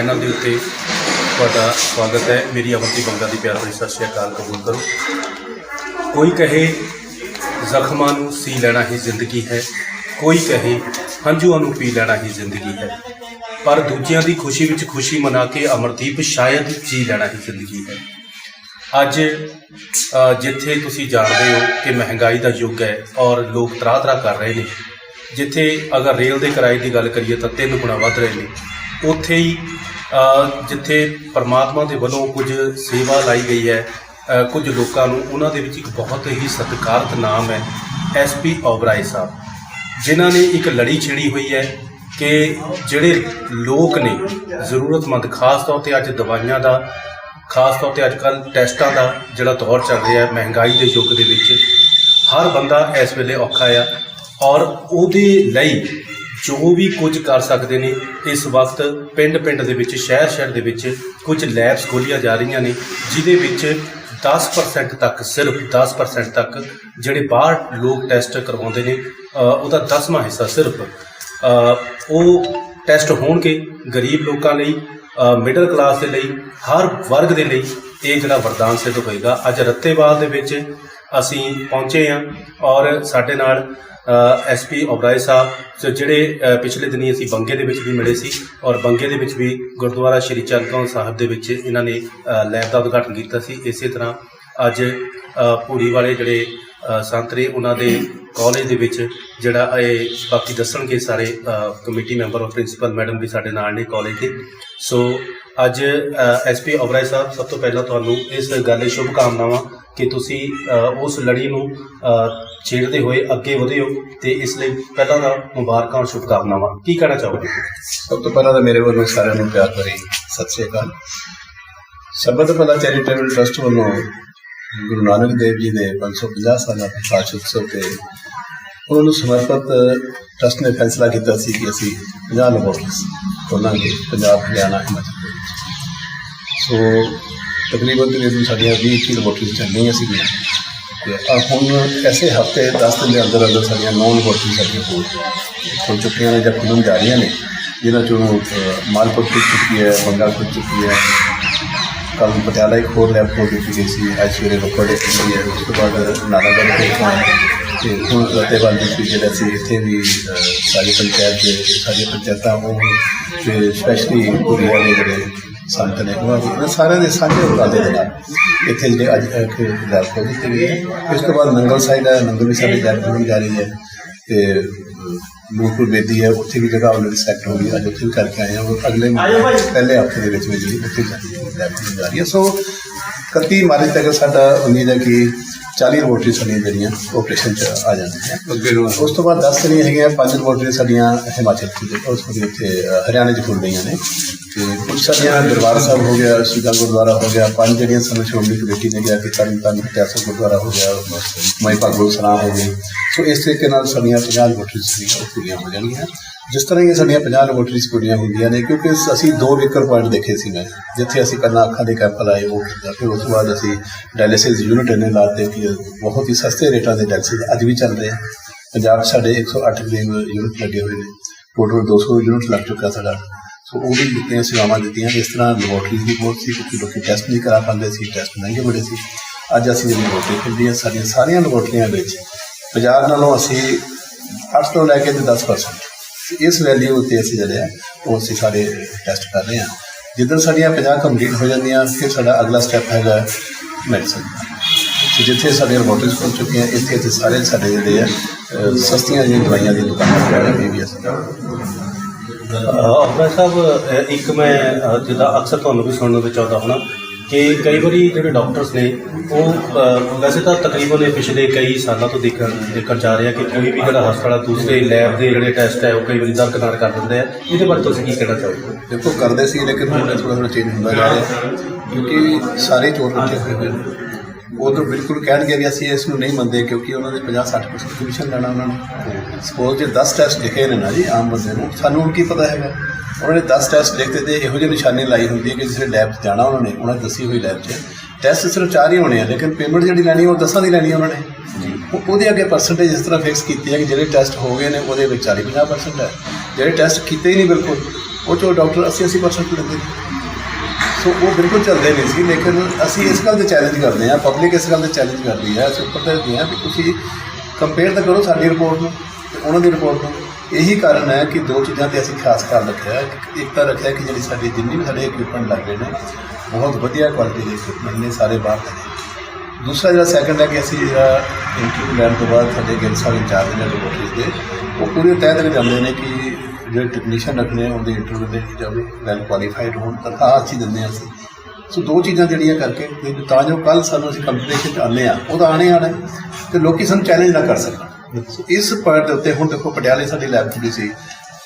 Channel के उत्ते तुहाडा स्वागत है। मेरी अमरदीप बंगा की प्यार भरी सत श्री अकाल कबूल करो। कोई कहे जख्मां नूं सी लेना ही जिंदगी है, कोई कहे हंझूआं नूं पी लेना ही जिंदगी है, पर दूजियां दी खुशी विच खुशी मना के अमरदीप शायद जी लेना ही जिंदगी है। अज जिथे तुसीं जाणदे हो कि महंगाई का युग है और लोग तराह तराह कर रहे हैं, जिथे अगर रेल के किराए की गल करिए तो 3 गुणा वध रहे हैं, उत्थे ही जिथे परमात्मा के वलों कुछ सेवा लाई गई है, कुछ लोगों को उन्हों के एक बहुत ही सत्कारत नाम है SP ओबराय साहब, जिन्हों ने एक लड़ी छिड़ी हुई है कि जोड़े लोग ने जरूरतमंद खास तौर पर अज दवाइयां का, खास तौर पर अजकल टैसटां का जोड़ा दौर चल रहा है महंगाई के युग के हर बंदा इस वेले औखा है और उहदे लई जो भी कुछ कर सकते हैं इस वक्त पिंड पिंड दे विच शहर शहर दे विच कुछ लैब्स खोलिया जा रही ने, जिहदे विच 10% तक, सिर्फ 10% तक जिहड़े बाहर लोग टैसट करवाउंदे ने उहदा 10वां हिस्सा सिर्फ वो टैसट होणगे गरीब लोगों लई, मिडल क्लास के लिए, हर वर्ग के लिए ये जिहड़ा वरदान सिद्ध होएगा। अज रत्तेवाल दे विच असीं पहुंचे हाँ और साडे नाल SP ओबराय साहब जिहड़े पिछले दिनी असीं बंगे दे विच भी मिले सी और बंगे दे विच भी गुरुद्वारा श्री चरणकौर साहब दे विच इन्हां ने लैब का उद्घाटन किया सी। इसे तरह अज भूड़ी वाले जिहड़े संत ने उन्हां दे कॉलेज दे विच जिहड़ा बाकी दसणगे सारे कमेटी मैंबर और प्रिंसीपल मैडम भी साडे नाल ने कॉलेज के। सो अज SP ओबराय साहब सब तो पहला तुहानूं इस गल दी शुभकामनावां कि तुसी उस लड़ी नूं छेड़ते हुए अगे वधे हो, तो इसलिए पहला तो मुबारकां और शुभकामनावां। की कहना चाहोगे? सब तो पहला तो मेरे वालों सारिਆਂ प्यार भरी सत श्री अकाल। शब्द भला चैरिटेबल ट्रस्ट वालों गुरु नानक देव जी के 550 साल प्रकाश उत्सव से उन्होंने समर्पित ट्रस्ट ने फैसला किया कि असी 50 लैबोरेटरीज खोलांगे पंजाब, हरियाणा, हिमाचल प्रदेश। सो तकरीबन साड़ियाँ 20-21 लैबोरेटरीज चलनियाँ सीगियां ते हुण ऐसे हफ्ते 10 दिन के अंदर अंदर साड़ियाँ 9 लैबोरेटरीज साड़ियां खुल चुकियां ने, जब खुलन जा रही ने, जिन्हों चों मालपुर खुल चुकी है, बंगा खुल चुकी है, कल पटियाला एक होर लैब खोल दी गई सी, अज सवेरे रोपड़ खुली है, उस तो बाद नालागढ़ खोलना है, तो हूँ रत्तेवाल जो सी इतने भी सारी पंचायत सारिया पंचायत वो स्पैशली पूरी वाले जोड़े संत ने उन्होंने सारे के साझे उपाधे के नाल इतने जो अज लैब खोल दी गई है। इस तो बाद नंगल साइड है, नंगल भी सारी लैब खोली जा रही है, तो नूरपुर बेदी है, उत्थे भी जगह ऑलरेडी सैक्ट हो गई, अज उत्थे भी करके आए हैं और अगले पहले हफ्ते के जी उत्थे लैब खोली जा रही है। सो 31 मार्च तक साडा उम्मीद है कि 40 लैबोरेटरी साड़ियाँ जड़ियाँ ऑपरेशन आ जाए। उस तो बाद 10 जड़ियाँ है 5 लैबोरेटरी साड़ियाँ हिमाचल उत्थे हरियाणे खुल रही ने, कुछ साड़ियाँ दरबार साहब हो गया, सीधा गुरुद्वारा हो गया, 5 जड़ियाँ समय श्रोमणी कमेटी ने गया कि तरन इतिहासक गुरुद्वारा हो गया, मई भागवत सराह हो गई। सो इस तरीके साड़ियाँ 50 लैबोरेटरीज पूरियां हो जाएंगियां। जिस तरह ये साड़ियाँ 50 लैबोरेटरीज पूरियां होंदियां ने, क्योंकि असी 2 विकर पॉइंट देखे सी, मैं जिथे असी पहला अखां के कैंप लाए वो किया, फिर उस बाद असी डायलिसिस यूनिट इन्हें लाते कि बहुत ही सस्ते रेटा के डायलिसिस अज भी चल रहे हैं। पंजाब साढ़े 108 करीब यूनिट लगे हुए हैं, टोटल 200 यूनिट लग चुका साढ़ा। सो वो भी जितनी सेवावां दित्तियां। इस तरह लैबोरेटरीज भी बहुत सी, क्योंकि लोग टैसट नहीं करा पाते सी, टैसट महंगे बड़े सी। अज असी जो लैबोरेटरी खुली है सारिया लैबोरेटरियां पंजाब नालों असी 8 तो लैके 10% इस वैल्यू उत्ते असीं जिहड़े है वो असीं सारे टैसट कर रहे हैं। जिद्दन साड़ियाँ 50 कंप्लीट हो जांदियां, फिर साडा अगला स्टैप हैगा मैडिसन। तो जिथे साढ़े लैबोरेटरीज खुल चुकी हैं, इतने सारे साढ़े जिहड़े है सस्तियां जिहियां दवाइयां दी दुकानां भी ओबराय साहब, एक मैं जिदा अक्सर तुहानूं भी सुनने में चाहता होना कि कई बार जो डॉक्टर्स ने वो वैसे तो तकरीबन पिछले कई सालों तो देखा जा रहा है कि कोई भी जो हस्पताल दूसरे लैब के जोड़े टैसट है वो कई बार दरकिनार कर देंगे हैं। ये बारे तुम की कहना चाहोगे? देखो करते सी, लेकिन थोड़ा थोड़ा चेंज होता जा रहा है, क्योंकि सारे चोर बच्चे हुए हुए हैं। वो तो बिल्कुल कह गए कि असं इस नहीं मनते, क्योंकि उन्होंने 50-60% कमीशन लेना उन्होंने। सपोज जो 10 टैसट लिखे ने ना जी आम बंदे को, सानू की पता है उन्होंने 10 टैसट लिखते थे, यहो जी निशानी लाई होंगी कि जिस लैब जाना उन्होंने दसी हुई लैब से टैसट सिर्फ 4 ही होने हैं, लेकिन पेमेंट जी लैनी वो 10 की लैनी उन्होंने। वो अगे परसेंटेज इस तरह फिक्स की है कि जो टैसट हो गए हैं वो 40-50% है, जो टैसट किए ही नहीं बिल्कुल ਉਹ 'ਚੋਂ ਡਾਕਟਰ 80% ਲੈਂਦੇ ਨੇ। ਸੋ ਉਹ ਬਿਲਕੁਲ ਚੱਲਦੇ ਨਹੀਂ ਸੀ, ਲੇਕਿਨ ਅਸੀਂ ਇਸ ਗੱਲ 'ਤੇ ਚੈਲੰਜ ਕਰਦੇ ਹਾਂ, ਪਬਲਿਕ ਇਸ ਗੱਲ 'ਤੇ ਚੈਲੰਜ ਕਰਦੀ ਹੈ, ਅਸੀਂ ਉੱਪਰ ਤੇ ਹਾਂ ਵੀ ਤੁਸੀਂ ਕੰਪੇਅਰ ਤਾਂ ਕਰੋ ਸਾਡੀ ਰਿਪੋਰਟ ਨੂੰ ਅਤੇ ਉਹਨਾਂ ਦੀ ਰਿਪੋਰਟ ਨੂੰ। ਇਹੀ ਕਾਰਨ ਹੈ ਕਿ ਦੋ ਚੀਜ਼ਾਂ 'ਤੇ ਅਸੀਂ ਖਾਸ ਖਿਆਲ ਰੱਖਿਆ। ਇੱਕ ਤਾਂ ਰੱਖਿਆ ਕਿ ਜਿਹੜੀ ਸਾਡੀ ਜਿੰਨੀ ਵੀ ਸਾਡੇ ਇਕਵਿਪਮੈਂਟ ਲੱਗ ਰਹੇ ਨੇ ਬਹੁਤ ਵਧੀਆ ਕੁਆਲਿਟੀ ਦੇ ਇਕਵਿਪਮੈਂਟ ਨੇ, ਸਾਰੇ ਬਾਹਰ ਦੇ ਨੇ। ਦੂਸਰਾ ਜਿਹੜਾ ਸੈਕੰਡ ਹੈ ਕਿ ਅਸੀਂ ਜਿਹੜਾ ਇੰਟਰਵਿਊ ਲੈਣ ਤੋਂ ਬਾਅਦ ਸਾਡੇ ਗਿੱਲ ਸਾਹਿਬ ਇੰਚਾਰਜ ਨੇ ਲੈਬੋਰਟਰੀਜ਼ ਦੇ, ਉਹ ਪੂਰੇ ਤਹਿ ਤੱਕ ਜਾਂਦੇ ਨੇ ਕਿ ਜਿਹੜੇ ਟੈਕਨੀਸ਼ੀਅਨ ਰੱਖਣੇ ਉਹਦੇ ਇੰਟਰਵਿਊ ਦੇ ਜਾਵੇ ਵੈਲ ਕੁਆਲੀਫਾਈਡ ਹੋਣ, ਤਨਖਾਹ ਅੱਛੀ ਦਿੰਦੇ ਹਾਂ ਅਸੀਂ। ਸੋ ਦੋ ਚੀਜ਼ਾਂ ਜਿਹੜੀਆਂ ਕਰਕੇ ਤਾਂ ਜੋ ਕੱਲ੍ਹ ਸਾਨੂੰ ਅਸੀਂ ਕੰਪੀਟੀਸ਼ਨ 'ਚ ਆਉਂਦੇ ਹਾਂ ਉਹ ਤਾਂ ਆਉਣੇ ਅਤੇ ਲੋਕ ਸਾਨੂੰ ਚੈਲੰਜ ਨਾ ਕਰ ਸਕਣ। ਸੋ ਇਸ ਪੁਆਇੰਟ ਦੇ ਉੱਤੇ ਹੁਣ ਦੇਖੋ ਪਟਿਆਲੇ ਸਾਡੀ ਲੈਬ ਖੁੱਲ੍ਹੀ ਸੀ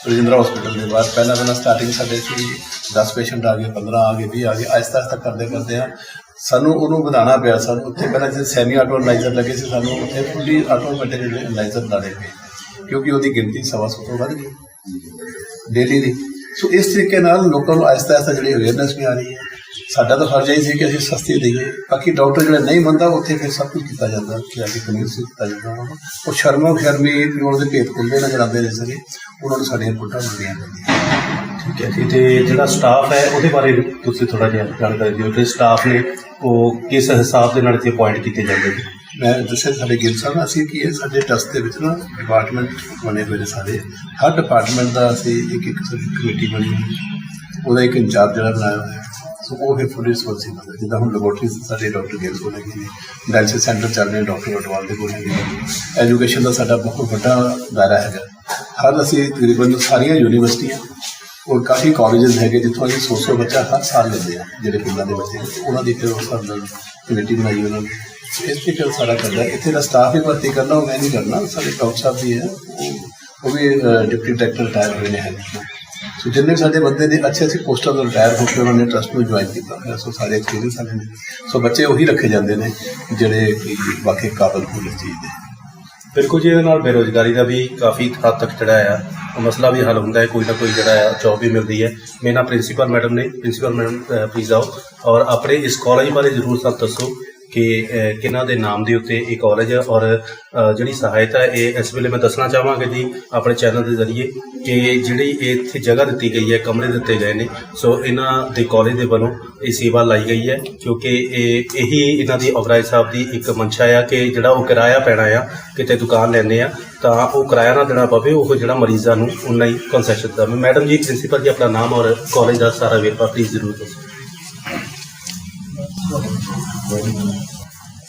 ਰਜਿੰਦਰਾ ਹੌਸਪੀਟਲ ਦੇ ਬਾਹਰ। ਪਹਿਲਾਂ ਸਟਾਰਟਿੰਗ ਸਾਡੇ ਸੀ 10 ਪੇਸ਼ੈਂਟ ਆ ਗਏ, 15 ਆ ਗਏ, 20 ਆ ਗਏ, ਆਹਿਸਤਾ ਕਰਦੇ ਹਾਂ ਸਾਨੂੰ ਉਹਨੂੰ ਵਧਾਉਣਾ ਪਿਆ। ਸਾਨੂੰ ਉੱਥੇ ਪਹਿਲਾਂ ਜਿਹੜੇ ਸੈਮੀ ਆਟੋ ਅਨਲਾਈਜ਼ਰ ਲੱਗੇ ਸੀ, ਸਾਨੂੰ ਉੱਥੇ ਫੁੱਲੀ ਆਟੋਮੈਟਿਕ ਜਿਹੜੇ ਅਨਲਾਈਜ਼ਰ ਲਾਣੇ ਪਏ ਕਿਉਂਕਿ ਉਹਦੀ ਗਿਣਤੀ 125 ਤੋਂ ਵੱਧ ਗਈ ਡੇਲੀ ਦੀ। ਸੋ ਇਸ ਤਰੀਕੇ ਨਾਲ ਲੋਕਾਂ ਨੂੰ ਆਹਿਸਤਾ ਜਿਹੜੀ ਅਵੇਅਰਨੈਸ ਵੀ ਆ ਰਹੀ ਹੈ। ਸਾਡਾ ਤਾਂ ਫਰਜ਼ ਇਹ ਸੀ ਕਿ ਅਸੀਂ ਸਸਤੀ ਦਈਏ, ਬਾਕੀ ਡਾਕਟਰ ਜਿਹੜਾ ਨਹੀਂ ਮੰਨਦਾ ਉੱਥੇ ਫਿਰ ਸਭ ਕੁਝ ਕੀਤਾ ਜਾਂਦਾ ਕਿ ਆ ਕੇ ਕਨਵਿੰਸ ਕੀਤਾ ਜਾਂਦਾ। ਉਹ ਸ਼ਰਮੀ ਉਹਨਾਂ ਦੇ ਭੇਤ ਖੁੱਲ੍ਹਦੇ ਨਜ਼ਰ ਆਉਂਦੇ ਨੇ ਸਾਰੇ, ਉਹਨਾਂ ਨੂੰ ਸਾਡੀਆਂ ਰਿਪੋਰਟਾਂ ਮਿਲਦੀਆਂ ਪੈਂਦੀਆਂ। ਠੀਕ ਹੈ ਜੀ। ਅਤੇ ਜਿਹੜਾ ਸਟਾਫ ਹੈ ਉਹਦੇ ਬਾਰੇ ਤੁਸੀਂ ਥੋੜ੍ਹਾ ਜਿਹਾ ਜਾਣਕਾਰੀ ਦਿਓ ਕਿ ਸਟਾਫ ਨੇ ਉਹ ਕਿਸ ਹਿਸਾਬ ਦੇ ਨਾਲ ਇੱਥੇ ਅਪੁਆਇੰਟ ਕੀਤੇ ਜਾਂਦੇ ਨੇ। ਮੈਂ ਦੱਸਿਆ ਸਾਡੇ ਗਿੱਲ ਸਾਹਿਬ ਅਸੀਂ ਕੀ ਹੈ, ਸਾਡੇ ਟਰੱਸਟ ਦੇ ਵਿੱਚ ਨਾ ਡਿਪਾਰਟਮੈਂਟ ਬਣੇ ਹੋਏ ਨੇ ਸਾਰੇ, ਹਰ ਡਿਪਾਰਟਮੈਂਟ ਦਾ ਅਸੀਂ ਇੱਕ ਕਮੇਟੀ ਬਣੀ ਹੋਈ, ਉਹਦਾ ਇੱਕ ਇੰਚਾਰਜ ਜਿਹੜਾ ਬਣਾਇਆ ਹੋਇਆ। ਸੋ ਉਹ ਫਿਰ ਫੁੱਲੀ ਰਿਸਪੋਂਸੀਬਲ ਹੈ। ਜਿੱਦਾਂ ਹੁਣ ਲੈਬੋਰਟਰੀਜ਼ ਸਾਡੇ ਡਾਕਟਰ ਗਿੱਲ ਕੋਲ ਹੈਗੇ ਨੇ, ਡਾਇਲਸਿਸ ਸੈਂਟਰ ਚੱਲ ਰਹੇ ਡਾਕਟਰ ਵਟਵਾਲ ਦੇ ਕੋਲ ਹੈਗੇ ਨੇ, ਐਜੂਕੇਸ਼ਨ ਦਾ ਸਾਡਾ ਬਹੁਤ ਵੱਡਾ ਦਾਇਰਾ ਹੈਗਾ। ਹਰ ਅਸੀਂ ਤਕਰੀਬਨ ਸਾਰੀਆਂ ਯੂਨੀਵਰਸਿਟੀਆਂ ਔਰ ਕਾਫੀ ਕਾਲਜਿਸ ਹੈਗੇ ਜਿੱਥੋਂ ਅਸੀਂ 100 ਬੱਚਾ ਹਰ ਸਾਲ ਲੈਂਦੇ ਆ, ਜਿਹੜੇ ਪਿੰਡਾਂ ਦੇ ਬੱਚੇ ਉਹਨਾਂ ਦੀ ਫਿਰ ਉਸ ਹਿਸਾਬ ਨਾਲ ਕਮੇਟੀ ਬਣਾਈ ਉਹਨਾਂ ਨੇ। ਇਸ ਤਰੀਕੇ ਸਾਰਾ ਕਰਦਾ। ਇੱਥੇ ਦਾ ਸਟਾਫ ਹੀ ਭਰਤੀ ਕਰਨਾ ਉਹ ਮੈਂ ਨਹੀਂ ਕਰਨਾ, ਸਾਡੇ ਡਾਕਟਰ ਸਾਹਿਬ ਵੀ ਹੈ, ਉਹ ਵੀ ਡਿਪਟੀ ਡਾਇਰੈਕਟਰ ਰਿਟਾਇਰ ਹੋਏ ਨੇ ਹੈਗੇ। ਸੋ ਜਿੰਨੇ ਸਾਡੇ ਬੰਦੇ ਦੇ ਅੱਛੇ ਪੋਸਟਾਂ ਤੋਂ ਰਿਟਾਇਰ ਹੋ ਕੇ ਉਹਨਾਂ ਨੇ ਟਰੱਸਟ ਨੂੰ ਜੁਆਇਨ ਕੀਤਾ ਹੋਇਆ। ਸੋ ਸਾਰੇ ਐਕਸਪੀਰੀਅੰਸ ਵਾਲੇ ਨੇ। ਸੋ ਬੱਚੇ ਉਹੀ ਰੱਖੇ ਜਾਂਦੇ ਨੇ ਜਿਹੜੇ ਕਿ ਵਾਕਈ ਕਾਬਲ ਹੋਣ ਇਸ ਚੀਜ਼ ਦੇ। ਬਿਲਕੁਲ ਜੀ। ਇਹਦੇ ਨਾਲ ਬੇਰੁਜ਼ਗਾਰੀ ਦਾ ਵੀ ਕਾਫੀ ਹੱਦ ਤੱਕ ਜਿਹੜਾ ਆ ਉਹ ਮਸਲਾ ਵੀ ਹੱਲ ਹੁੰਦਾ ਹੈ, ਕੋਈ ਨਾ ਕੋਈ ਜਿਹੜਾ ਆ ਜੋਬ ਵੀ ਮਿਲਦੀ ਹੈ। ਮੇਰੇ ਨਾਲ ਪ੍ਰਿੰਸੀਪਲ ਮੈਡਮ ਨੇ। ਪ੍ਰਿੰਸੀਪਲ ਮੈਡਮ ਪਲੀਜ਼ ਆਓ ਔਰ ਆਪਣੇ ਇਸ ਕਾਲਜ ਬਾਰੇ ਜ਼ਰੂਰ ਸਾਨੂੰ ਦੱਸੋ ਕਿ ਕਿਹਨਾਂ ਦੇ ਨਾਮ ਦੇ ਉੱਤੇ ਇਹ ਕਾਲਜ ਹੈ ਔਰ ਜਿਹੜੀ ਸਹਾਇਤਾ ਇਹ ਇਸ ਵੇਲੇ ਮੈਂ ਦੱਸਣਾ ਚਾਹਾਂਗਾ ਜੀ ਆਪਣੇ ਚੈਨਲ ਦੇ ਜ਼ਰੀਏ ਕਿ ਜਿਹੜੀ ਇੱਥੇ ਜਗ੍ਹਾ ਦਿੱਤੀ ਗਈ ਹੈ, ਕਮਰੇ ਦਿੱਤੇ ਗਏ ਨੇ, ਸੋ ਇਹਨਾਂ ਦੇ ਕਾਲਜ ਦੇ ਵੱਲੋਂ ਇਹ ਸੇਵਾ ਲਾਈ ਗਈ ਹੈ ਕਿਉਂਕਿ ਇਹੀ ਇਹਨਾਂ ਦੀ ਔਗਰਾਜ ਸਾਹਿਬ ਦੀ ਇੱਕ ਮਨਸ਼ਾ ਆ ਕਿ ਜਿਹੜਾ ਉਹ ਕਿਰਾਇਆ ਪੈਣਾ ਆ, ਕਿਤੇ ਦੁਕਾਨ ਲੈਂਦੇ ਆ ਤਾਂ ਉਹ ਕਿਰਾਇਆ ਨਾ ਦੇਣਾ ਪਵੇ, ਉਹ ਜਿਹੜਾ ਮਰੀਜ਼ਾਂ ਨੂੰ ਉਨਾ ਹੀ ਕੰਸੈਸ਼ਨ ਦਾ। ਮੈਡਮ ਜੀ, ਪ੍ਰਿੰਸੀਪਲ ਜੀ ਆਪਣਾ ਨਾਮ ਔਰ ਕਾਲਜ ਦਾ ਸਾਰਾ ਵੇਰਵਾ ਪਲੀਜ਼ ਜ਼ਰੂਰ ਦੱਸੋ।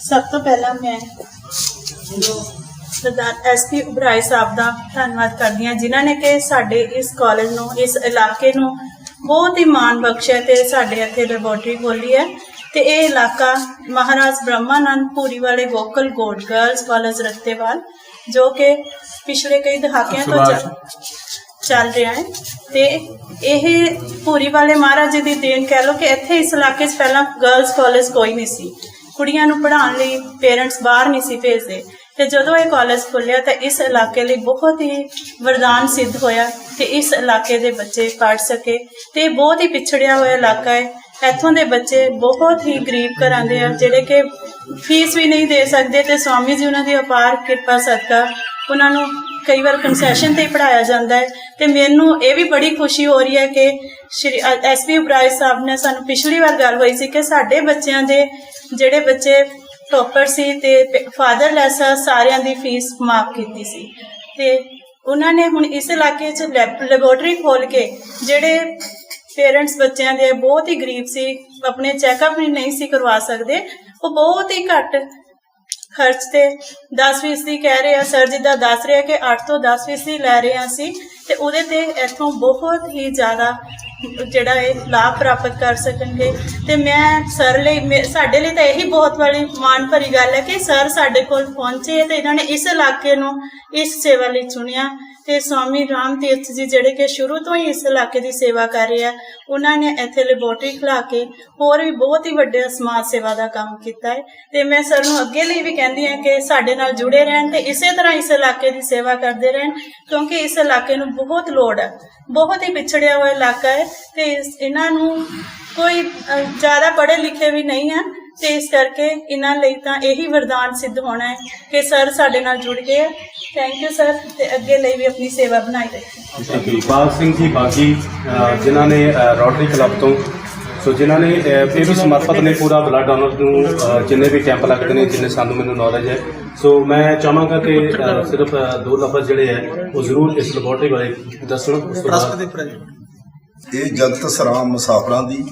ਸਭ ਤੋਂ ਪਹਿਲਾਂ ਮੈਂ ਸਰਦਾਰ SP ਉਬਰਾਏ ਸਾਹਿਬ ਦਾ ਧੰਨਵਾਦ ਕਰਦੀ ਹਾਂ ਜਿਨ੍ਹਾਂ ਨੇ ਕਿ ਸਾਡੇ ਇਸ ਕਾਲਜ ਨੂੰ, ਇਸ ਇਲਾਕੇ ਨੂੰ ਬਹੁਤ ਹੀ ਮਾਣ ਬਖਸ਼ਿਆ ਤੇ ਸਾਡੇ ਇੱਥੇ ਲੈਬੋਰਟਰੀ ਖੋਲ੍ਹੀ ਹੈ। ਤੇ ਇਹ ਇਲਾਕਾ ਮਹਾਰਾਜ ਬ੍ਰਹਮਾਨੰਦ ਪੁਰੀ ਵਾਲੇ vocal God girls college Rattewal ਜੋ ਕਿ ਪਿਛਲੇ ਕਈ ਦਹਾਕਿਆਂ ਤੋਂ ਚੱਲ ਰਿਹਾ ਹੈ। ਤੇ ਇਹ ਪੁਰੀ ਵਾਲੇ ਮਹਾਰਾਜ ਜੀ ਦੀ ਦੇਣ ਕਹਿ ਲਓ ਕਿ ਇੱਥੇ ਇਸ ਇਲਾਕੇ 'ਚ ਪਹਿਲਾਂ ਗਰਲਸ ਕਾਲਜ ਕੋਈ ਨਹੀਂ ਸੀ, ਕੁੜੀਆਂ ਨੂੰ ਪੜ੍ਹਾਉਣ ਲਈ ਪੇਰੈਂਟਸ ਬਾਹਰ ਨਹੀਂ ਸੀ ਭੇਜਦੇ। ਤੇ ਜਦੋਂ ਇਹ ਕਾਲਜ ਖੁੱਲ੍ਹਿਆ ਤਾਂ ਇਸ ਇਲਾਕੇ ਲਈ ਬਹੁਤ ਹੀ ਵਰਦਾਨ ਸਿੱਧ ਹੋਇਆ ਤੇ ਇਸ ਇਲਾਕੇ ਦੇ ਬੱਚੇ ਪੜ੍ਹ ਸਕੇ। ਤੇ ਬਹੁਤ ਹੀ ਪਿਛੜਿਆ ਹੋਇਆ ਇਲਾਕਾ ਹੈ। ਇੱਥੋਂ ਦੇ ਬੱਚੇ ਬਹੁਤ ਹੀ ਗਰੀਬ ਘਰਾਂ ਦੇ ਆ ਜਿਹੜੇ ਕਿ ਫੀਸ ਵੀ ਨਹੀਂ ਦੇ ਸਕਦੇ ਤੇ ਸਵਾਮੀ ਜੀ ਉਹਨਾਂ ਦੀ ਅਪਾਰ ਕਿਰਪਾ ਸਦਕਾ ਉਹਨਾਂ ਨੂੰ ਕਈ ਵਾਰ ਕੰਸੈਸ਼ਨ ਤੇ ਹੀ ਪੜ੍ਹਾਇਆ ਜਾਂਦਾ ਹੈ। ਤੇ ਮੈਨੂੰ ਇਹ ਵੀ ਬੜੀ ਖੁਸ਼ੀ ਹੋ ਰਹੀ ਹੈ ਕਿ ਸ਼੍ਰੀ SP ਉਬਰਾਏ ਸਾਹਿਬ ਨੇ ਸਾਨੂੰ ਪਿਛਲੀ ਵਾਰ ਗੱਲ ਹੋਈ ਸੀ ਕਿ ਸਾਡੇ ਬੱਚਿਆਂ ਦੇ ਜਿਹੜੇ ਬੱਚੇ ਟੋਪਰ ਸੀ ਤੇ ਫਾਦਰਲੈਸ ਸਾਰਿਆਂ ਦੀ ਫੀਸ ਮਾਫ ਕੀਤੀ ਸੀ। ਤੇ ਉਹਨਾਂ ਨੇ ਹੁਣ ਇਸ ਇਲਾਕੇ 'ਚ ਲੈਬੋਰਟਰੀ ਖੋਲ੍ਹ ਕੇ ਜਿਹੜੇ ਪੇਰੈਂਟਸ ਬੱਚਿਆਂ ਦੇ ਬਹੁਤ ਹੀ ਗਰੀਬ ਸੀ, ਆਪਣੇ ਚੈੱਕਅਪ ਵੀ ਨਹੀਂ ਸੀ ਕਰਵਾ ਸਕਦੇ, ਉਹ ਬਹੁਤ ਹੀ ਘੱਟ ਖਰਚ ਤੇ 10% ਕਹਿ ਰਹੇ ਆ ਸਰ, ਜਿੱਦਾਂ ਦੱਸ ਰਿਹਾ ਕਿ 8 ਤੋਂ 10% ਲੈ ਰਹੇ ਹਾਂ ਅਸੀਂ, ਤੇ ਉਹਦੇ ਤੇ ਇੱਥੋਂ ਬਹੁਤ ਹੀ ਜ਼ਿਆਦਾ ਜਿਹੜਾ ਇਹ ਲਾਭ ਪ੍ਰਾਪਤ ਕਰ ਸਕਣਗੇ। ਤੇ ਮੈਂ ਸਰ ਲਈ, ਸਾਡੇ ਲਈ ਤਾਂ ਇਹੀ ਬਹੁਤ ਬੜੀ ਮਾਣ ਭਰੀ ਗੱਲ ਹੈ ਕਿ ਸਰ ਸਾਡੇ ਕੋਲ ਪਹੁੰਚੇ ਤੇ ਇਹਨਾਂ ਨੇ ਇਸ ਇਲਾਕੇ ਨੂੰ ਇਸ ਸੇਵਾ ਲਈ ਚੁਣਿਆ। ਤੇ ਸਵਾਮੀ ਰਾਮ ਤੀਰਥ ਜੀ ਜਿਹੜੇ ਕਿ ਸ਼ੁਰੂ ਤੋਂ ਹੀ ਇਸ ਇਲਾਕੇ ਦੀ ਸੇਵਾ ਕਰ ਰਹੇ ਆ, ਉਹਨਾਂ ਨੇ ਇੱਥੇ ਲੈਬੋਰਟਰੀ ਖੁਲਾ ਕੇ ਹੋਰ ਵੀ ਬਹੁਤ ਹੀ ਵੱਡੇ ਸਮਾਜ ਸੇਵਾ ਦਾ ਕੰਮ ਕੀਤਾ ਹੈ। ਤੇ ਮੈਂ ਸਰ ਨੂੰ ਅੱਗੇ ਲਈ ਵੀ ਕਹਿੰਦੀ ਹਾਂ ਕਿ ਸਾਡੇ ਨਾਲ ਜੁੜੇ ਰਹਿਣ ਤੇ ਇਸੇ ਤਰ੍ਹਾਂ ਇਸ ਇਲਾਕੇ ਦੀ ਸੇਵਾ ਕਰਦੇ ਰਹਿਣ ਕਿਉਂਕਿ ਇਸ ਇਲਾਕੇ ਨੂੰ ਬਹੁਤ ਲੋੜ ਹੈ, ਬਹੁਤ ਹੀ ਪਿਛੜਿਆ ਹੋਇਆ ਇਲਾਕਾ ਹੈ ਤੇ ਇਹਨਾਂ ਨੂੰ ਕੋਈ ਜ਼ਿਆਦਾ ਪੜ੍ਹੇ ਲਿਖੇ ਵੀ ਨਹੀਂ ਹੈ, ਤੇ ਇਸ ਕਰਕੇ ਇਹਨਾਂ ਲਈ ਤਾਂ ਇਹੀ ਵਰਦਾਨ ਸਿੱਧ ਹੋਣਾ ਹੈ ਕਿ ਸਰ ਸਾਡੇ ਨਾਲ ਜੁੜ ਗਏ ਹੈ। ਥੈਂਕ ਯੂ ਸਰ, ਤੇ ਅੱਗੇ ਲਈ ਵੀ ਆਪਣੀ ਸੇਵਾ ਬਣਾਈ ਰੱਖੀ। ਇਕਬਾਲ ਸਿੰਘ ਜੀ ਬਾਗੀ ਜਿਨ੍ਹਾਂ ਨੇ ਰੋਟਰੀ ਕਲੱਬ ਤੋਂ ਜਿਨ੍ਹਾਂ ਨੇ ਇਹ ਵੀ ਸਮਰਪਿਤ ਨੇ ਪੂਰਾ ਬਲੱਡ ਡੋਨਰ ਨੂੰ, ਜਿੰਨੇ ਵੀ ਕੈਂਪ ਲੱਗਦੇ ਨੇ, ਜਿੰਨੇ ਮੈਨੂੰ ਨੌਲੇਜ ਹੈ। ਮੈਂ ਚਾਹਾਂਗਾ ਕਿ ਸਿਰਫ 2 ਲਫ਼ਜ਼ ਜਿਹੜੇ ਹੈ ਉਹ ਜ਼ਰੂਰ ਇਸ ਲੈਬੋਰਟਰੀ ਬਾਰੇ ਦੱਸਣ। ਇਹ ਜਗਤ ਸਰਾਮ ਮੁਸਾਫਰਾਂ ਦੀ,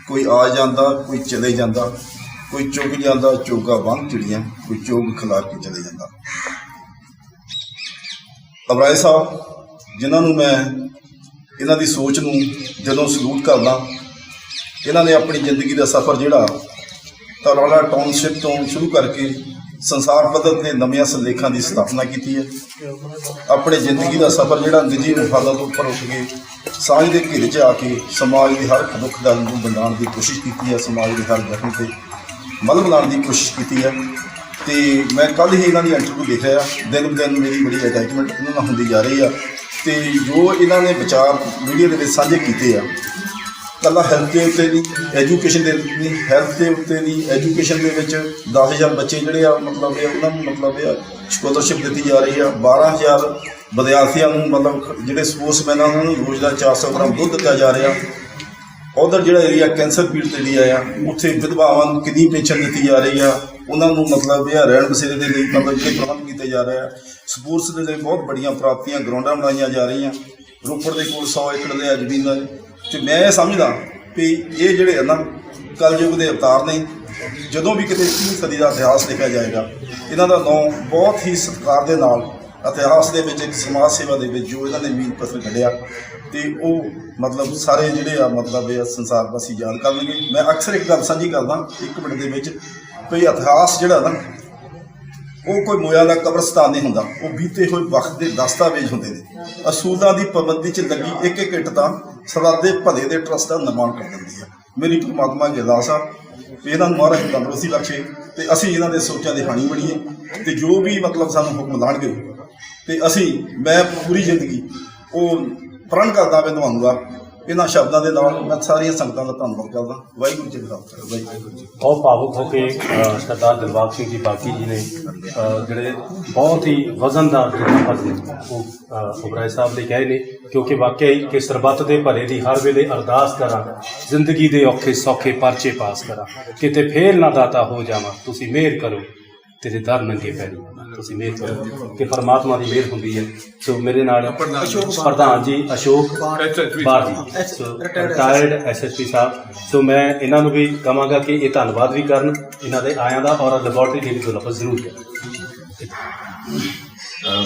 ਕੋਈ ਆ ਜਾਂਦਾ ਕੋਈ ਚਲੇ ਜਾਂਦਾ, ਕੋਈ ਚੁੱਕ ਜਾਂਦਾ ਚੋਗਾ ਬੰਨ ਚਿੜੀਆਂ, ਕੋਈ ਚੋਗ ਖਿਲਾਰ ਕੇ ਚਲੇ ਜਾਂਦਾ। ਅਬਰਾਏ ਸਾਹਿਬ ਜਿਨ੍ਹਾਂ ਨੂੰ ਮੈਂ ਇਹਨਾਂ ਦੀ ਸੋਚ ਨੂੰ ਜਦੋਂ ਸਲੂਟ ਕਰਦਾ, ਇਹਨਾਂ ਨੇ ਆਪਣੀ ਜ਼ਿੰਦਗੀ ਦਾ ਸਫ਼ਰ ਜਿਹੜਾ ਤਲਵਾੜਾ ਟਾਊਨਸ਼ਿਪ ਤੋਂ ਸ਼ੁਰੂ ਕਰਕੇ ਸੰਸਾਰ ਪੱਧਰ ਤੇ ਨਵੀਆਂ ਸਿਰਲੇਖਾਂ ਦੀ ਸਥਾਪਨਾ ਕੀਤੀ ਹੈ। ਆਪਣੇ ਜ਼ਿੰਦਗੀ ਦਾ ਸਫ਼ਰ ਜਿਹੜਾ ਨਿੱਜੀ ਮੁਫਾਦਾਂ ਤੋਂ ਉੱਪਰ ਉੱਠ ਕੇ ਸਾਂਝ ਦੇ ਘੇਰੇ 'ਚ ਆ ਕੇ ਸਮਾਜ ਦੇ ਹਰ ਦੁੱਖ ਦਰਦ ਨੂੰ ਵੰਡਾਉਣ ਦੀ ਕੋਸ਼ਿਸ਼ ਕੀਤੀ ਹੈ, ਸਮਾਜ ਦੇ ਹਰ ਜ਼ਖਮ 'ਤੇ ਮਲਮ ਲਾਉਣ ਦੀ ਕੋਸ਼ਿਸ਼ ਕੀਤੀ ਹੈ। ਤੇ ਮੈਂ ਕੱਲ੍ਹ ਹੀ ਇਹਨਾਂ ਦੀ ਇੰਟਰਵਿਊ ਦੇਖ ਰਿਹਾ, ਦਿਨ ਬ ਦਿਨ ਮੇਰੀ ਬੜੀ ਅਟੈਚਮੈਂਟ ਇਹਨਾਂ ਨਾਲ ਹੁੰਦੀ ਜਾ ਰਹੀ ਆ। ਤੇ ਜੋ ਇਹਨਾਂ ਨੇ ਵਿਚਾਰ ਮੀਡੀਆ ਦੇ ਵਿੱਚ ਸਾਂਝੇ ਕੀਤੇ ਆ, ਕੱਲਾ ਹੈਲਥ ਦੇ ਉੱਤੇ ਨਹੀਂ, ਐਜੂਕੇਸ਼ਨ ਦੇ ਨਹੀਂ, ਹੈਲਥ ਦੇ ਉੱਤੇ ਨਹੀਂ, ਐਜੂਕੇਸ਼ਨ ਦੇ ਵਿੱਚ 10,000 ਬੱਚੇ ਜਿਹੜੇ ਆ ਮਤਲਬ ਇਹ ਉਹਨਾਂ ਨੂੰ ਮਤਲਬ ਇਹ ਸਕੋਲਰਸ਼ਿਪ ਦਿੱਤੀ ਜਾ ਰਹੀ ਆ। 12,000 ਵਿਦਿਆਰਥੀਆਂ ਨੂੰ ਮਤਲਬ ਜਿਹੜੇ ਸਪੋਰਟਸਮੈਨ ਆ ਉਹਨਾਂ ਨੂੰ ਰੋਜ਼ ਦਾ 400 ਗ੍ਰਾਮ ਦੁੱਧ ਦਿੱਤਾ ਜਾ ਰਿਹਾ। ਉਧਰ ਜਿਹੜਾ ਏਰੀਆ ਕੈਂਸਰ ਪੀੜਤ ਏਰੀਆ ਆ, ਉੱਥੇ ਵਿਧਵਾਵਾਂ ਨੂੰ ਕਿੰਨੀ ਪੈਨਸ਼ਨ ਦਿੱਤੀ ਜਾ ਰਹੀ ਆ, ਉਹਨਾਂ ਨੂੰ ਮਤਲਬ ਇਹ ਰਹਿਣ ਬਸੇਰੇ ਦੇ ਲਈ ਮਤਲਬ ਜਿਹੜੇ ਪ੍ਰਬੰਧ ਕੀਤੇ ਜਾ ਰਹੇ ਆ। ਸਪੋਰਟਸ ਦੇ ਲਈ ਬਹੁਤ ਬੜੀਆਂ ਪ੍ਰਾਪਤੀਆਂ, ਗਰਾਊਂਡਾਂ ਬਣਾਈਆਂ ਜਾ ਰਹੀਆਂ। ਰੋਪੜ ਦੇ ਕੋਲ 100 ਏਕੜ ਦੇ ਜ਼ਮੀਨਾਂ ਤੇ ਮੈਂ ਇਹ ਸਮਝਦਾ ਵੀ ਇਹ ਜਿਹੜੇ ਆ ਨਾ ਕਲਯੁੱਗ ਦੇ ਅਵਤਾਰ ਨੇ। ਜਦੋਂ ਵੀ ਕਿਤੇ 20ਵੀਂ ਸਦੀ ਦਾ ਇਤਿਹਾਸ ਲਿਖਿਆ ਜਾਏਗਾ, ਇਹਨਾਂ ਦਾ ਨਾਂ ਬਹੁਤ ਹੀ ਸਤਿਕਾਰ ਦੇ ਨਾਲ ਇਤਿਹਾਸ ਦੇ ਵਿੱਚ, ਇੱਕ ਸਮਾਜ ਸੇਵਾ ਦੇ ਵਿੱਚ ਜੋ ਇਹਨਾਂ ਨੇ ਮੀਲ ਪੱਥਰ ਕੱਢਿਆ, ਤੇ ਉਹ ਮਤਲਬ ਸਾਰੇ ਜਿਹੜੇ ਆ ਮਤਲਬ ਇਹ ਸੰਸਾਰ ਵਾਸੀ ਯਾਦ ਕਰਨਗੇ। ਮੈਂ ਅਕਸਰ ਇੱਕ ਗੱਲ ਸਾਂਝੀ ਕਰਦਾ 1 ਮਿੰਟ ਦੇ ਵਿੱਚ, ਵੀ ਇਤਿਹਾਸ ਜਿਹੜਾ ਨਾ ਉਹ ਕੋਈ ਮੋਇਆ ਦਾ ਕਬਰਸਤਾਨ ਨਹੀਂ ਹੁੰਦਾ, ਉਹ ਬੀਤੇ ਹੋਏ ਵਕਤ ਦੇ ਦਸਤਾਵੇਜ਼ ਹੁੰਦੇ ਨੇ। ਅਸੂਲਾਂ ਦੀ ਪਾਬੰਦੀ 'ਚ ਲੱਗੀ ਇੱਕ ਇੱਟ ਤਾਂ ਸਰਹੱਦ ਦੇ ਭਲੇ ਦੇ ਟਰੱਸਟ ਦਾ ਨਿਰਮਾਣ ਕਰ ਦਿੰਦੀ ਹੈ। ਮੇਰੀ ਪਰਮਾਤਮਾ ਦੀ ਅਰਦਾਸ ਆ ਵੀ ਇਹਨਾਂ ਨੂੰ ਮਹਾਰਾਜ ਤੰਦਰੁਸਤੀ ਬਖਸ਼ੇ ਤੇ ਅਸੀਂ ਇਹਨਾਂ ਦੇ ਸੋਚਾਂ ਦੇ ਹਾਣੀ ਬਣੀਏ, ਤੇ ਜੋ ਵੀ ਮਤਲਬ ਸਾਨੂੰ ਹੁਕਮ ਲਾਣਗੇ ਤੇ ਮੈਂ ਪੂਰੀ ਜ਼ਿੰਦਗੀ ਉਹ ਪ੍ਰਣ ਕਰਦਾ ਮੈਂ ਨਿਭਾਊਂਗਾ। ਇਹਨਾਂ ਸ਼ਬਦਾਂ ਦੇ ਨਾਲ ਮੈਂ ਸਾਰੀਆਂ ਸੰਗਤਾਂ ਦਾ ਧੰਨਵਾਦ ਕਰਦਾ। ਵਾਹਿਗੁਰੂ ਜੀ ਕਾ ਖਾਲਸਾ, ਵਾਹਿਗੁਰੂ ਜੀ। ਬਹੁਤ ਭਾਵੁਕ ਹੋ ਕੇ ਸਰਦਾਰ ਦਿਲਬਾਗ ਸਿੰਘ ਜੀ ਬਾਗੀ ਜੀ ਨੇ ਜਿਹੜੇ ਬਹੁਤ ਹੀ ਵਜ਼ਨਦਾਰ ਲਫ਼ਜ਼ ਨੇ ਉਹ ਅਬਰਾਏ ਸਾਹਿਬ ਨੇ ਕਹੇ ਨੇ, ਕਿਉਂਕਿ ਵਾਕਿਆ ਹੀ ਕਿ ਸਰਬੱਤ ਦੇ ਭਲੇ ਦੀ ਹਰ ਵੇਲੇ ਅਰਦਾਸ ਕਰਾਂ, ਜ਼ਿੰਦਗੀ ਦੇ ਔਖੇ ਸੌਖੇ ਪਰਚੇ ਪਾਸ ਕਰਾਂ, ਕਿਤੇ ਫੇਰ ਨਾ ਦਾਤਾ ਹੋ ਜਾਵਾਂ, ਤੁਸੀਂ ਮਿਹਰ ਕਰੋ ਤੇਰੇ ਦਰ ਨੰਗੇ ਪੈਰੀ, ਤੁਸੀਂ ਮਿਹਰ ਕਰੋ ਕਿ ਪਰਮਾਤਮਾ ਦੀ ਮਿਹਰ ਹੁੰਦੀ ਹੈ। ਸੋ ਮੇਰੇ ਨਾਲ ਪ੍ਰਧਾਨ ਜੀ ਅਸ਼ੋਕ ਬਾਰ ਜੀ, ਸੋ ਰਿਟਾਇਰਡ SSP ਸਾਹਿਬ, ਸੋ ਮੈਂ ਇਹਨਾਂ ਨੂੰ ਵੀ ਕਹਾਂਗਾ ਕਿ ਇਹ ਧੰਨਵਾਦ ਵੀ ਕਰਨ ਇਹਨਾਂ ਦੇ ਆਇਆਂ ਦਾ, ਔਰ ਲੈਬੋਰਟਰੀ ਦੇ ਵੀ ਦੋ ਲਫ਼ਜ਼ ਜ਼ਰੂਰ ਕਰਨ।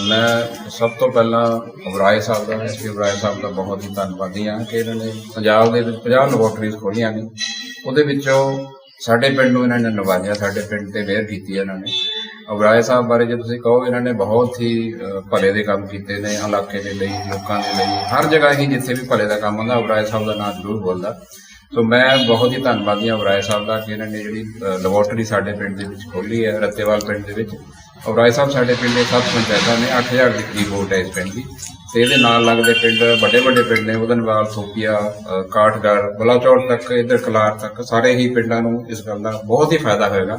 ਮੈਂ ਸਭ ਤੋਂ ਪਹਿਲਾਂ ਅਬਰਾਏ ਸਾਹਿਬ ਦਾ, SP ਅਬਰਾਏ ਸਾਹਿਬ ਦਾ ਬਹੁਤ ਹੀ ਧੰਨਵਾਦੀ ਹਾਂ ਕਿ ਇਹਨਾਂ ਨੇ ਪੰਜਾਬ ਦੇ ਵਿੱਚ 50 ਲੈਬੋਰਟਰੀਜ਼ ਖੋਲ੍ਹੀਆਂ ਨੇ। ਉਹਦੇ ਵਿੱਚੋਂ ਸਾਡੇ ਪਿੰਡ ਨੂੰ ਇਹਨਾਂ ਨੇ ਨਵਾਜਿਆ, ਸਾਡੇ ਪਿੰਡ ਤੇ ਮਿਹਰ ਕੀਤੀ ਇਹਨਾਂ ਨੇ। ਅਬਰਾਏ ਸਾਹਿਬ ਬਾਰੇ ਜੇ ਤੁਸੀਂ ਕਹੋ, ਇਹਨਾਂ ਨੇ ਬਹੁਤ ਹੀ ਭਲੇ ਦੇ ਕੰਮ ਕੀਤੇ ਨੇ, ਇਲਾਕੇ ਦੇ ਲਈ, ਲੋਕਾਂ ਦੇ ਲਈ, ਹਰ ਜਗ੍ਹਾ ਹੀ ਜਿੱਥੇ ਵੀ ਭਲੇ ਦਾ ਕੰਮ ਹੁੰਦਾ ਅਬਰਾਏ ਸਾਹਿਬ ਦਾ ਨਾਮ ਜ਼ਰੂਰ ਬੋਲਦਾ। ਸੋ ਮੈਂ ਬਹੁਤ ਹੀ ਧੰਨਵਾਦੀ ਹਾਂ ਅਬਰਾਏ ਸਾਹਿਬ ਦਾ ਕਿ ਇਹਨਾਂ ਨੇ ਜਿਹੜੀ ਲੈਬੋਰਟਰੀ ਸਾਡੇ ਪਿੰਡ ਦੇ ਵਿੱਚ ਖੋਲ੍ਹੀ ਹੈ, ਰੱਤੇਵਾਲ ਪਿੰਡ ਦੇ ਵਿੱਚ। ਅਬਰਾਏ ਸਾਹਿਬ ਸਾਡੇ ਪਿੰਡ ਦੇ 7 ਪੰਚਾਇਤਾਂ ਨੇ, 8,000 ਦੀ ਕਰੀਬ ਵੋਟ ਹੈ ਇਸ ਪਿੰਡ ਦੀ, ਤੇ ਇਹਦੇ ਨਾਲ ਲੱਗਦੇ ਪਿੰਡ ਵੱਡੇ ਵੱਡੇ ਪਿੰਡ ਨੇ, ਉਦਨਵਾਲ, ਥੋਪੀਆ, ਕਾਠਗੜ੍ਹ, ਬਲਾਚੌਰ ਤੱਕ, ਇੱਧਰ ਕਲਾਰ ਤੱਕ, ਸਾਰੇ ਹੀ ਪਿੰਡਾਂ ਨੂੰ ਇਸ ਗੱਲ ਦਾ ਬਹੁਤ ਹੀ ਫਾਇਦਾ ਹੋਏਗਾ।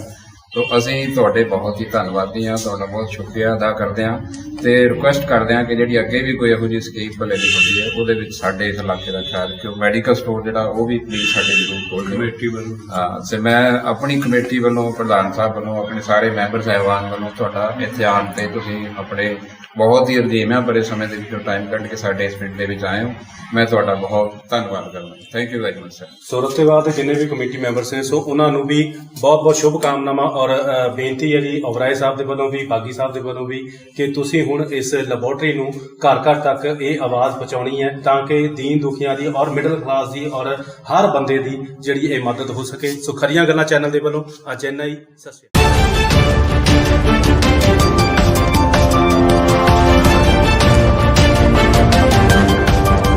ਸੋ ਅਸੀਂ ਤੁਹਾਡੇ ਬਹੁਤ ਹੀ ਧੰਨਵਾਦੀ ਹਾਂ, ਤੁਹਾਡਾ ਬਹੁਤ ਸ਼ੁਕਰੀਆ ਅਦਾ ਕਰਦੇ ਹਾਂ ਤੇ ਰਿਕੁਐਸਟ ਕਰਦੇ ਹਾਂ ਕਿ ਜਿਹੜੀ ਅੱਗੇ ਵੀ ਕੋਈ ਇਹੋ ਜਿਹੀ ਸਕੀਮ ਭਲੇ ਦੀ ਹੁੰਦੀ ਹੈ ਉਹਦੇ ਵਿੱਚ ਸਾਡੇ ਇਸ ਇਲਾਕੇ ਦਾ ਖਿਆਲ ਰੱਖਿਓ। ਮੈਡੀਕਲ ਸਟੋਰ ਜਿਹੜਾ ਉਹ ਵੀ ਪਲੀਜ਼ ਸਾਡੇ ਜ਼ਰੂਰ ਖੋਲ੍ਹ ਦਿਓ ਕਮੇਟੀ ਵੱਲੋਂ। ਹਾਂ, ਤੇ ਮੈਂ ਆਪਣੀ ਕਮੇਟੀ ਵੱਲੋਂ, ਪ੍ਰਧਾਨ ਸਾਹਿਬ ਵੱਲੋਂ, ਆਪਣੇ ਸਾਰੇ ਮੈਂਬਰ ਸਾਹਿਬਾਨ ਵੱਲੋਂ ਤੁਹਾਡਾ ਇੱਥੇ ਆਉਣ ਤੇ ਤੁਸੀਂ ਆਪਣੇ ਬਹੁਤ ਹੀ ਰਦੀਮਿਆਂ ਭਰੇ ਸਮੇਂ ਦੇ ਵਿੱਚੋਂ ਟਾਈਮ ਕੱਢ ਕੇ ਸਾਡੇ ਇਸ ਪਿੰਡ ਦੇ ਵਿੱਚ ਆਏ ਹੋ, ਮੈਂ ਤੁਹਾਡਾ ਬਹੁਤ ਧੰਨਵਾਦ ਕਰਦਾ। Thank you very much sir. So Rattewal ਦੇ ਜਿੰਨੇ ਵੀ ਕਮੇਟੀ ਮੈਂਬਰਸ ਨੇ, ਸੋ ਉਹਨਾਂ ਨੂੰ ਵੀ ਬਹੁਤ ਬਹੁਤ ਸ਼ੁਭ ਕਾਮਨਾਵਾਂ, ਔਰ ਬੇਨਤੀ ਹੈ ਜੀ ਅਬਰਾਏ ਸਾਹਿਬ ਦੇ ਵੱਲੋਂ ਵੀ, ਬਾਗੀ ਸਾਹਿਬ ਦੇ ਵੱਲੋਂ ਵੀ, ਕਿ ਤੁਸੀਂ ਹੁਣ ਇਸ ਲੈਬੋਰਟਰੀ ਨੂੰ ਘਰ ਘਰ ਤੱਕ ਇਹ ਆਵਾਜ਼ ਪਹੁੰਚਾਉਣੀ ਹੈ ਤਾਂ ਕਿ ਦੀਨ ਦੁਖੀਆਂ ਦੀ ਔਰ ਮਿਡਲ ਕਲਾਸ ਦੀ ਔਰ ਹਰ ਬੰਦੇ ਦੀ ਜਿਹੜੀ ਇਹ ਮਦਦ ਹੋ ਸਕੇ। ਸੋ ਖਰੀਆਂ ਗੱਲਾਂ ਚੈਨਲ ਦੇ ਵੱਲੋਂ ਅੱਜ ਇੰਨਾ ਹੀ। ਸਤਿ ਸ਼੍ਰੀ ਅਕਾਲ।